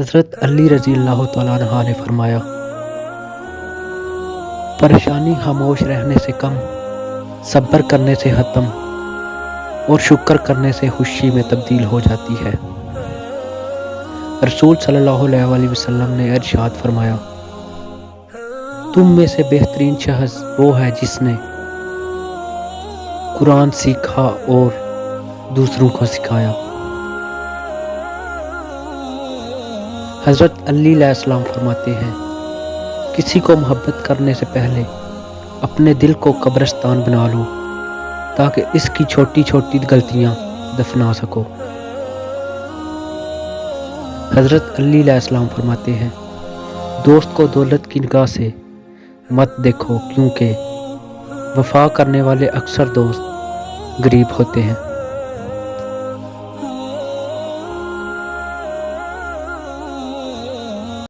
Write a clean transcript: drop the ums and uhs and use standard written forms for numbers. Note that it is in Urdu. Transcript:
حضرت علی رضی اللہ تعالیٰ عنہ نے فرمایا، پریشانی خاموش رہنے سے کم، صبر کرنے سے ختم اور شکر کرنے سے خوشی میں تبدیل ہو جاتی ہے۔ رسول صلی اللہ علیہ وآلہ وسلم نے ارشاد فرمایا، تم میں سے بہترین شخص وہ ہے جس نے قرآن سیکھا اور دوسروں کو سکھایا۔ حضرت علی علیہ السلام فرماتے ہیں، کسی کو محبت کرنے سے پہلے اپنے دل کو قبرستان بنا لو تاکہ اس کی چھوٹی چھوٹی غلطیاں دفنا سکو۔ حضرت علی علیہ السلام فرماتے ہیں، دوست کو دولت کی نگاہ سے مت دیکھو، کیونکہ وفا کرنے والے اکثر دوست غریب ہوتے ہیں۔